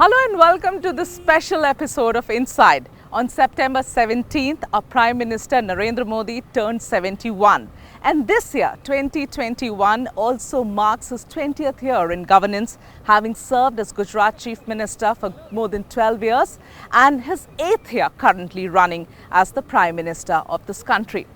Hello and welcome to this special episode of Inside. On September 17th, our Prime Minister Narendra Modi turned 71. And this year, 2021, also marks his 20th year in governance, having served as Gujarat Chief Minister for more than 12 years and his 8th year currently running as the Prime Minister of this country.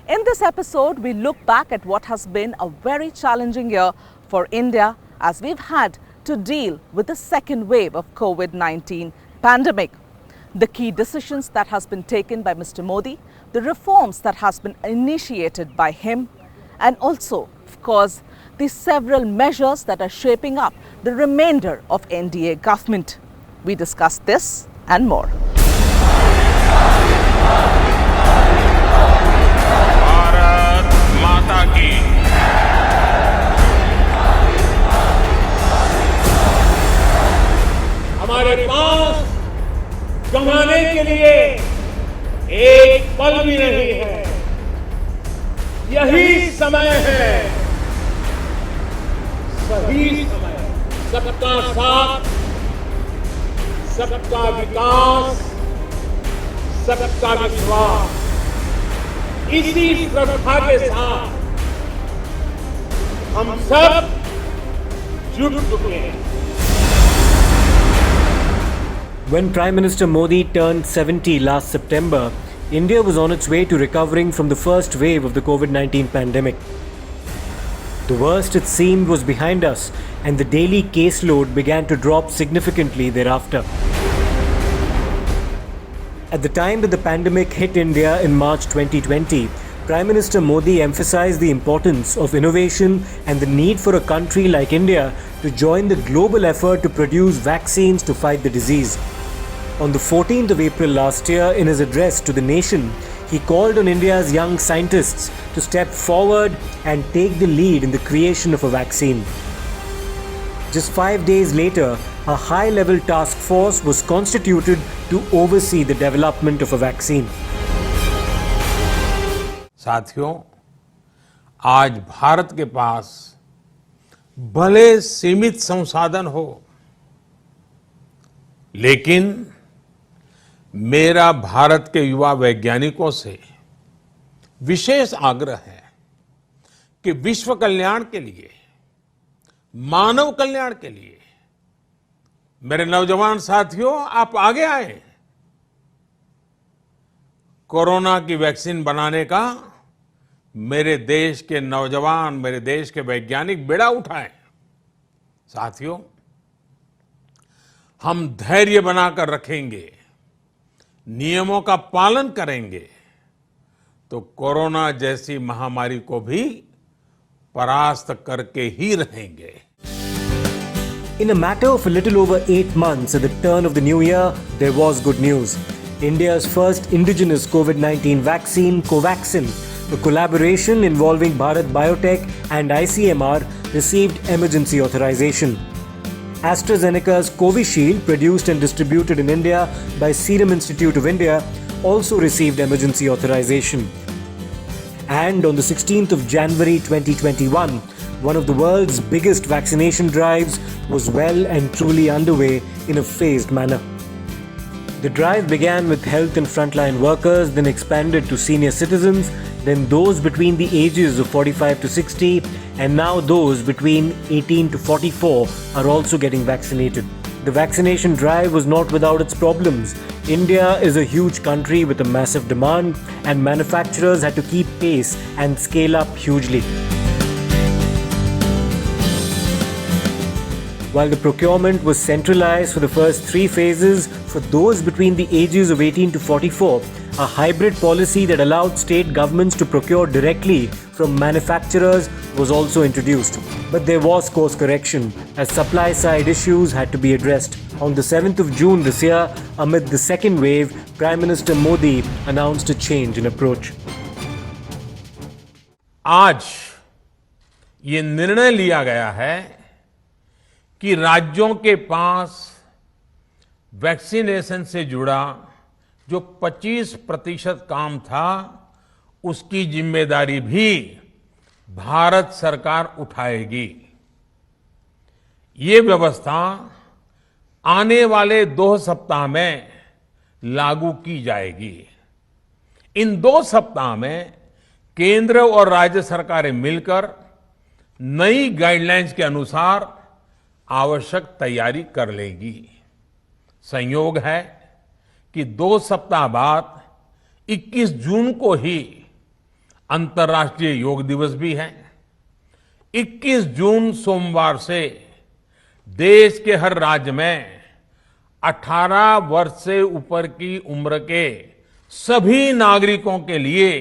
In this episode, we look back at what has been a very challenging year for India as we've had to deal with the second wave of COVID-19 pandemic. The key decisions that has been taken by Mr. Modi, the reforms that has been initiated by him, and also, of course, the several measures that are shaping up the remainder of NDA government. We discuss this and more. Bharat माता की हमारे पास गंवाने के लिए एक पल भी नहीं है। यही समय है, सही समय, सबका साथ, सबका विकास, सबका विश्वास। इसी श्रद्धा के साथ हम सब जुट चुके हैं। When Prime Minister Modi turned 70 last September, India was on its way to recovering from the first wave of the COVID-19 pandemic. The worst, it seemed, was behind us, and the daily caseload began to drop significantly thereafter. At the time that the pandemic hit India in March 2020, Prime Minister Modi emphasized the importance of innovation and the need for a country like India to join the global effort to produce vaccines to fight the disease. On the 14th of April last year, in his address to the nation, he called on India's young scientists to step forward and take the lead in the creation of a vaccine. Just 5 days later, a high-level task force was constituted to oversee the development of a vaccine. साथियों, आज भारत के पास भले सीमित संसाधन हो, लेकिन मेरा भारत के युवा वैज्ञानिकों से विशेष आग्रह है कि विश्व कल्याण के लिए, मानव कल्याण के लिए मेरे नौजवान साथियों, आप आगे आए। कोरोना की वैक्सीन बनाने का मेरे देश के नौजवान, मेरे देश के वैज्ञानिक बेड़ा उठाएं। साथियों, हम धैर्य बनाकर रखेंगे, नियमों का पालन करेंगे, तो कोरोना जैसी महामारी को भी परास्त करके ही रहेंगे। In a matter of a little over 8 months at the turn of the new year, there was good news. India's first indigenous COVID-19 vaccine, Covaxin, a collaboration involving Bharat Biotech and ICMR, received emergency authorization. AstraZeneca's Covishield, produced and distributed in India by Serum Institute of India, also received emergency authorization. And on the 16th of January 2021, one of the world's biggest vaccination drives was well and truly underway in a phased manner. The drive began with health and frontline workers, then expanded to senior citizens, then those between the ages of 45 to 60, and now those between 18 to 44 are also getting vaccinated. The vaccination drive was not without its problems. India is a huge country with a massive demand, and manufacturers had to keep pace and scale up hugely. While the procurement was centralized for the first 3 phases for those between the ages of 18 to 44, a hybrid policy that allowed state governments to procure directly from manufacturers was also introduced. But there was course correction, as supply side issues had to be addressed. On the 7th of June this year, amid the second wave, Prime Minister Modi announced a change in approach. आज ये निर्णय लिया गया है कि राज्यों के पास vaccination से जुड़ा जो 25% काम था, उसकी जिम्मेदारी भी भारत सरकार उठाएगी। ये व्यवस्था आने वाले 2 सप्ताह में लागू की जाएगी। इन 2 सप्ताह में केंद्र और राज्य सरकारें मिलकर नई गाइडलाइंस के अनुसार आवश्यक तैयारी कर लेंगी। संयोग है कि 2 सप्ताह बाद 21 जून को ही अंतर्राष्ट्रीय योग दिवस भी है। 21 जून सोमवार से देश के हर राज्य में 18 वर्ष से ऊपर की उम्र के सभी नागरिकों के लिए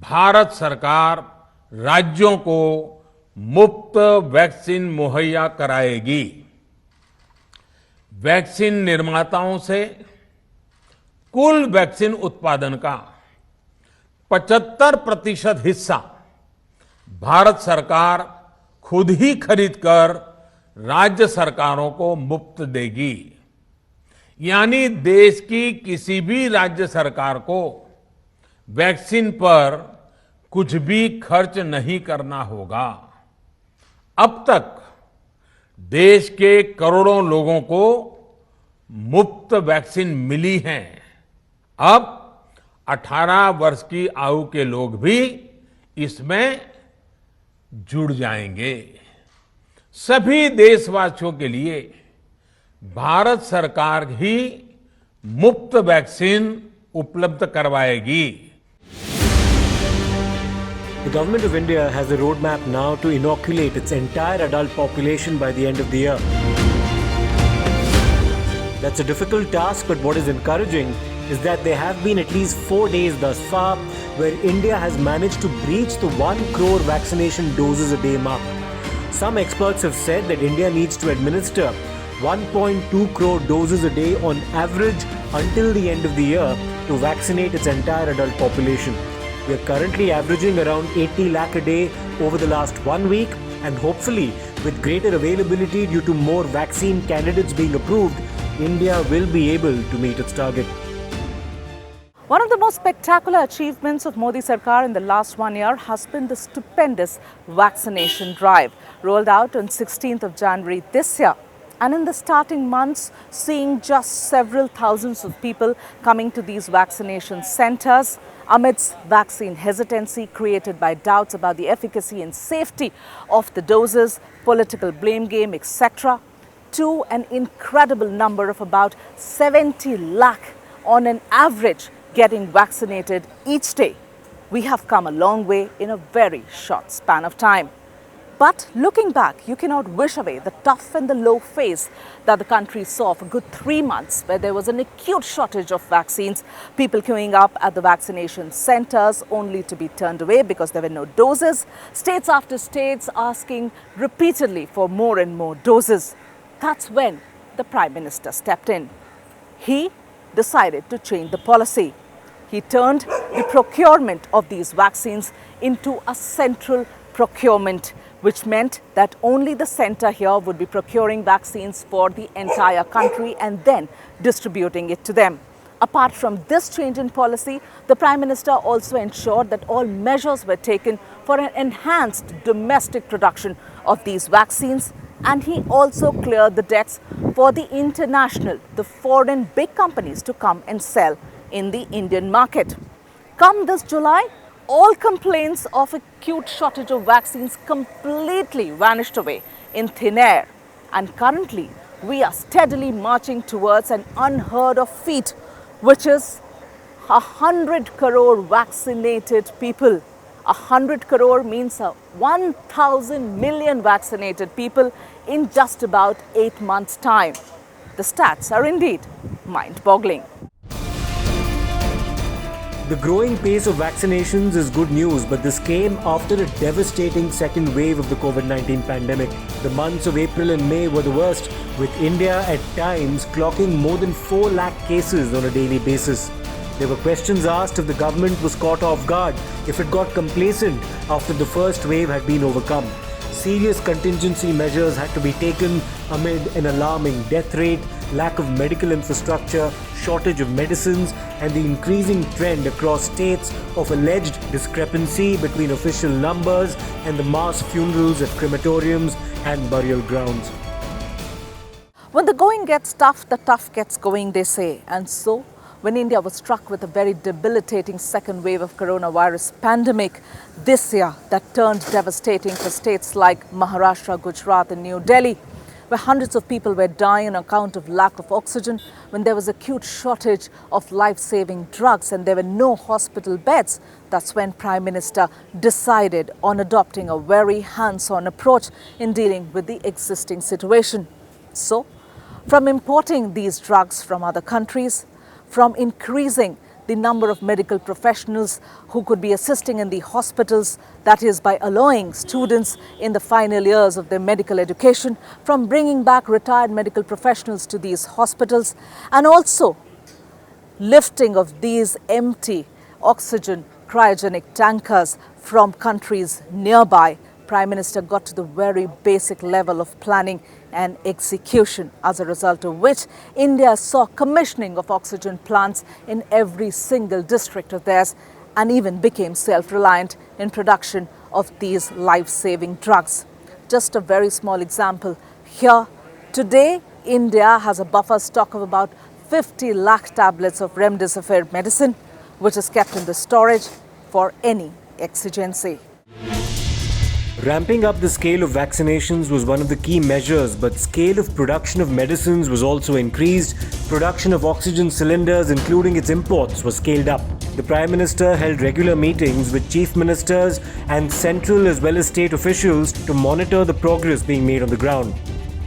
भारत सरकार राज्यों को मुफ्त वैक्सीन मुहैया कराएगी। वैक्सीन निर्माताओं से कुल वैक्सीन उत्पादन का 75% हिस्सा भारत सरकार खुद ही खरीदकर राज्य सरकारों को मुफ्त देगी। यानी देश की किसी भी राज्य सरकार को वैक्सीन पर कुछ भी खर्च नहीं करना होगा। अब तक देश के करोड़ों लोगों को मुफ्त वैक्सीन मिली है। अब 18 वर्ष की आयु के लोग भी इसमें जुड़ जाएंगे। सभी देशवासियों के लिए भारत सरकार ही मुफ्त वैक्सीन उपलब्ध करवाएगी। The Government of India has a roadmap now to inoculate its entire adult population by the end of the year. That's a difficult task, but what is encouraging is that there have been at least 4 days thus far where India has managed to breach the 1 crore vaccination doses a day mark. Some experts have said that India needs to administer 1.2 crore doses a day on average until the end of the year to vaccinate its entire adult population. We are currently averaging around 80 lakh a day over the last 1 week, and hopefully with greater availability due to more vaccine candidates being approved, India will be able to meet its target. One of the most spectacular achievements of Modi Sarkar in the last 1 year has been the stupendous vaccination drive rolled out on 16th of January this year. And in the starting months, seeing just several thousands of people coming to these vaccination centers amidst vaccine hesitancy created by doubts about the efficacy and safety of the doses, political blame game, etc., to an incredible number of about 70 lakh on an average getting vaccinated each day. We have come a long way in a very short span of time. But looking back, you cannot wish away the tough and the low phase that the country saw for good 3 months, where there was an acute shortage of vaccines, people queuing up at the vaccination centers only to be turned away because there were no doses, states after states asking repeatedly for more and more doses. That's when the Prime Minister stepped in. He decided to change the policy. He turned the procurement of these vaccines into a central procurement, which meant that only the center here would be procuring vaccines for the entire country and then distributing it to them. Apart from this change in policy, the Prime Minister also ensured that all measures were taken for an enhanced domestic production of these vaccines, and he also cleared the decks for the international, the foreign big companies to come and sell in the Indian market. Come this July, all complaints of acute shortage of vaccines completely vanished away in thin air. And currently, we are steadily marching towards an unheard of feat, which is 100 crore vaccinated people. 100 crore means 1,000 million vaccinated people in just about 8 months' time. The stats are indeed mind-boggling. The growing pace of vaccinations is good news, but this came after a devastating second wave of the COVID-19 pandemic. The months of April and May were the worst, with India at times clocking more than 4 lakh cases on a daily basis. There were questions asked if the government was caught off guard, if it got complacent after the first wave had been overcome. Serious contingency measures had to be taken amid an alarming death rate, lack of medical infrastructure, shortage of medicines, and the increasing trend across states of alleged discrepancy between official numbers and the mass funerals at crematoriums and burial grounds. When the going gets tough, the tough gets going, they say. And so, when India was struck with a very debilitating second wave of coronavirus pandemic this year that turned devastating for states like Maharashtra, Gujarat and New Delhi, where hundreds of people were dying on account of lack of oxygen, when there was acute shortage of life-saving drugs and there were no hospital beds, that's when Prime Minister decided on adopting a very hands-on approach in dealing with the existing situation. So, from importing these drugs from other countries, from increasing the number of medical professionals who could be assisting in the hospitals, that is by allowing students in the final years of their medical education, from bringing back retired medical professionals to these hospitals, and also lifting of these empty oxygen cryogenic tankers from countries nearby, Prime Minister got to the very basic level of planning and execution, as a result of which India saw commissioning of oxygen plants in every single district of theirs and even became self-reliant in production of these life-saving drugs. Just a very small example here. Today, India has a buffer stock of about 50 lakh tablets of remdesivir medicine, which is kept in the storage for any exigency. Ramping up the scale of vaccinations was one of the key measures, but scale of production of medicines was also increased. Production of oxygen cylinders, including its imports, was scaled up. The Prime Minister held regular meetings with chief ministers and central as well as state officials to monitor the progress being made on the ground.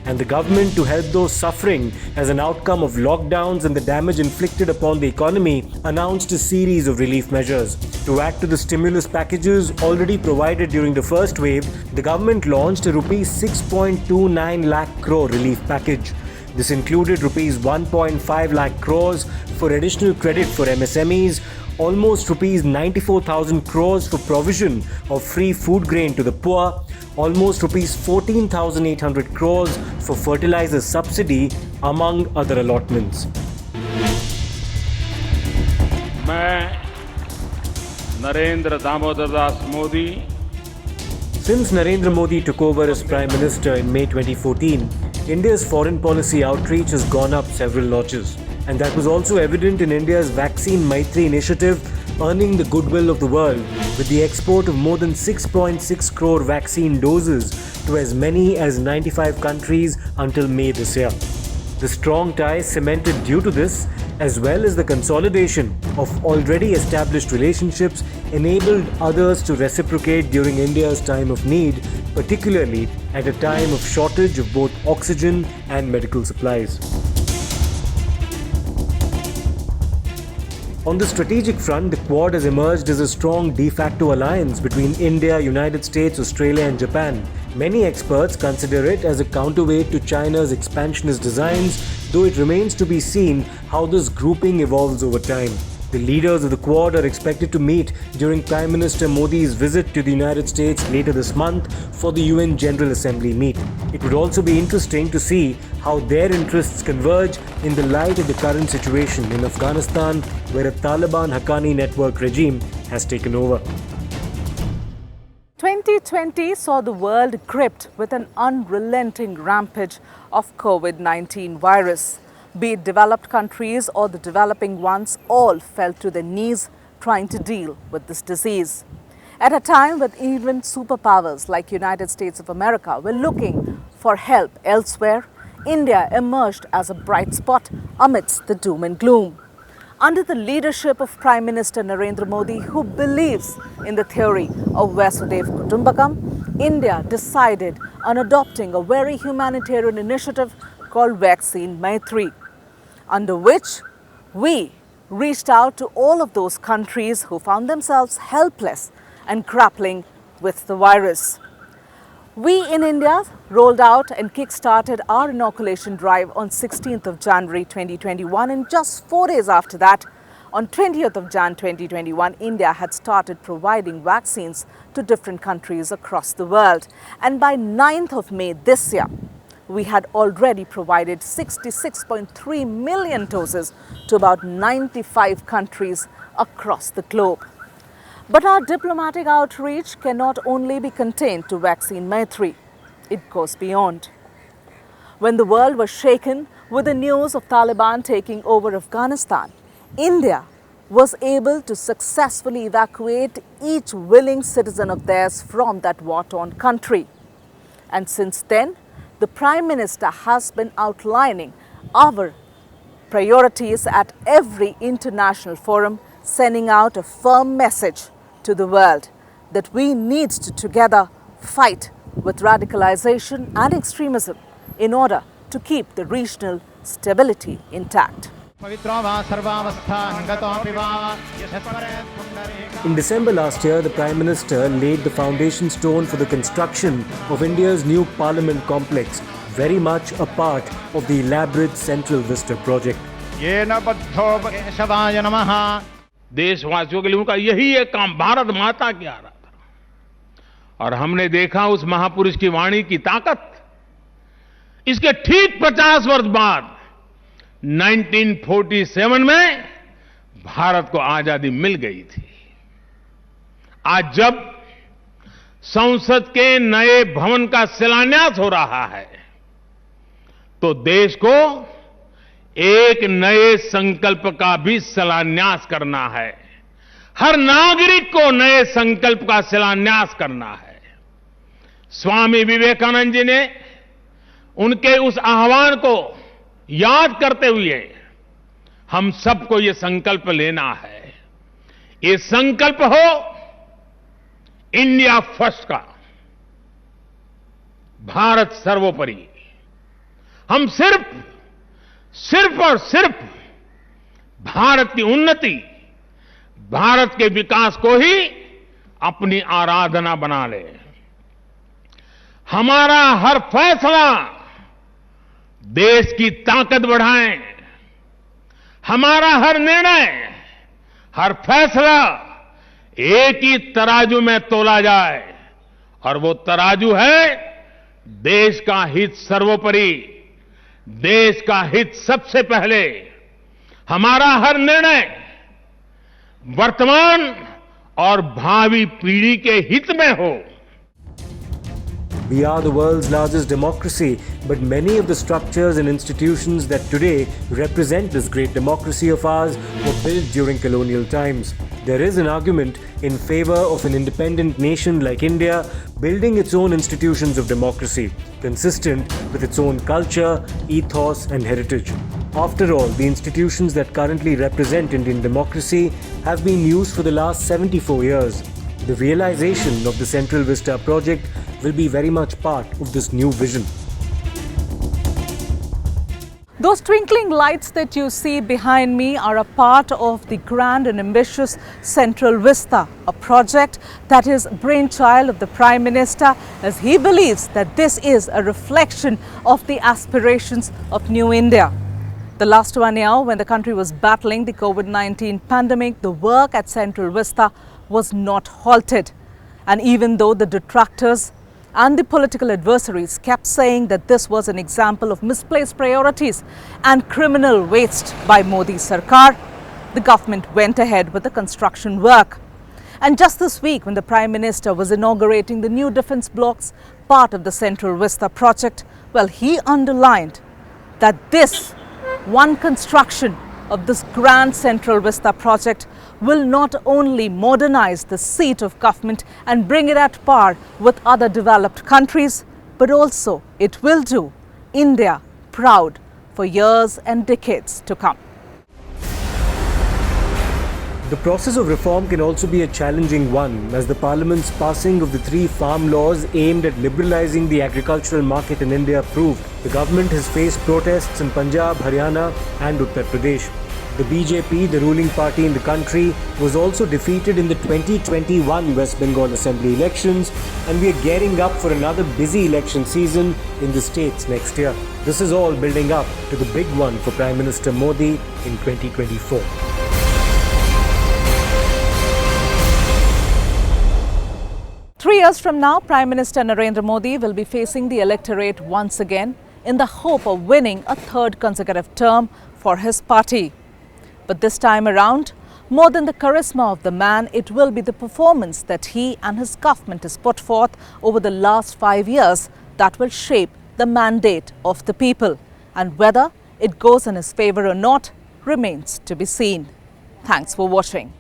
And the government, to help those suffering as an outcome of lockdowns and the damage inflicted upon the economy, announced a series of relief measures. To add to the stimulus packages already provided during the first wave, the government launched a Rs 6.29 lakh crore relief package. This included Rs 1.5 lakh crores for additional credit for MSMEs, almost Rs 94,000 crores for provision of free food grain to the poor, almost Rs 14,800 crores for fertilizer subsidy, among other allotments. मैं Narendra Damodar Das Modi Since Narendra Modi took over as Prime Minister in May 2014, India's foreign policy outreach has gone up several notches. And that was also evident in India's Vaccine Maitri initiative, earning the goodwill of the world with the export of more than 6.6 crore vaccine doses to as many as 95 countries until May this year. The strong ties cemented due to this, as well as the consolidation of already established relationships, enabled others to reciprocate during India's time of need, particularly at a time of shortage of both oxygen and medical supplies. On the strategic front, the Quad has emerged as a strong de facto alliance between India, United States, Australia and Japan. Many experts consider it as a counterweight to China's expansionist designs, though it remains to be seen how this grouping evolves over time. The leaders of the Quad are expected to meet during Prime Minister Modi's visit to the United States later this month for the UN General Assembly meet. It would also be interesting to see how their interests converge in the light of the current situation in Afghanistan, where a Taliban Haqqani network regime has taken over. 2020 saw the world gripped with an unrelenting rampage of COVID-19 virus. Be it developed countries or the developing ones, all fell to their knees trying to deal with this disease. At a time when even superpowers like United States of America were looking for help elsewhere, India emerged as a bright spot amidst the doom and gloom. Under the leadership of Prime Minister Narendra Modi, who believes in the theory of Vasudev Kutumbakam, India decided on adopting a very humanitarian initiative called Vaccine Maitri, under which we reached out to all of those countries who found themselves helpless and grappling with the virus. We in India rolled out and kick-started our inoculation drive on 16th of January 2021, and just 4 days after that, on 20th of Jan 2021, India had started providing vaccines to different countries across the world. And by 9th of May this year, we had already provided 66.3 million doses to about 95 countries across the globe. But our diplomatic outreach cannot only be contained to Vaccine Maitri. It goes beyond. When the world was shaken with the news of Taliban taking over Afghanistan, India was able to successfully evacuate each willing citizen of theirs from that war-torn country. And since then, the Prime Minister has been outlining our priorities at every international forum, sending out a firm message to the world that we need to together fight with radicalization and extremism in order to keep the regional stability intact. In December last year, the Prime Minister laid the foundation stone for the construction of India's new Parliament complex, very much a part of the elaborate Central Vista project. देशवासियों के लिए उनका यही एक काम भारत माता की आराधना, और हमने देखा उस महापुरुष की वाणी की ताकत। इसके ठीक 50 वर्ष बाद 1947 में भारत को आजादी मिल गई थी। आज जब संसद के नए भवन का शिलान्यास हो रहा है, तो देश को एक नए संकल्प का भी शिलान्यास करना है। हर नागरिक को नए संकल्प का शिलान्यास करना है। स्वामी विवेकानंद जी ने उनके उस आह्वान को याद करते हुए हम सबको ये संकल्प लेना है। ये संकल्प हो इंडिया फर्स्ट का, भारत सर्वोपरि। हम सिर्फ और सिर्फ भारत की उन्नति, भारत के विकास को ही अपनी आराधना बना ले। हमारा हर फैसला देश की ताकत बढ़ाए। हमारा हर निर्णय, हर फैसला एक ही तराजू में तोला जाए, और वो तराजू है देश का हित सर्वोपरि, देश का हित सबसे पहले। हमारा हर निर्णय वर्तमान और भावी पीढ़ी के हित में हो। We are the world's largest democracy, but many of the structures and institutions that today represent this great democracy of ours were built during colonial times. There is an argument in favor of an independent nation like India building its own institutions of democracy, consistent with its own culture, ethos, and heritage. After all, the institutions that currently represent Indian democracy have been used for the last 74 years. The realization of the Central Vista project will be very much part of this new vision. Those twinkling lights that you see behind me are a part of the grand and ambitious Central Vista, a project that is brainchild of the Prime Minister, as he believes that this is a reflection of the aspirations of New India. The last 1 year, when the country was battling the COVID-19 pandemic, the work at Central Vista was not halted. And even though the detractors and the political adversaries kept saying that this was an example of misplaced priorities and criminal waste by Modi Sarkar, the government went ahead with the construction work. And just this week, when the Prime Minister was inaugurating the new defence blocks, part of the Central Vista project, well, he underlined that this one construction of this grand Central Vista project will not only modernize the seat of government and bring it at par with other developed countries, but also it will do India proud for years and decades to come. The process of reform can also be a challenging one, as the Parliament's passing of the 3 farm laws aimed at liberalizing the agricultural market in India proved. The government has faced protests in Punjab, Haryana and Uttar Pradesh. The BJP, the ruling party in the country, was also defeated in the 2021 West Bengal Assembly elections, and we are gearing up for another busy election season in the states next year. This is all building up to the big one for Prime Minister Modi in 2024. Three years from now, Prime Minister Narendra Modi will be facing the electorate once again in the hope of winning a 3rd consecutive term for his party. But this time around, more than the charisma of the man, it will be the performance that he and his government has put forth over the last 5 years that will shape the mandate of the people, and whether it goes in his favor or not remains to be seen. Thanks for watching.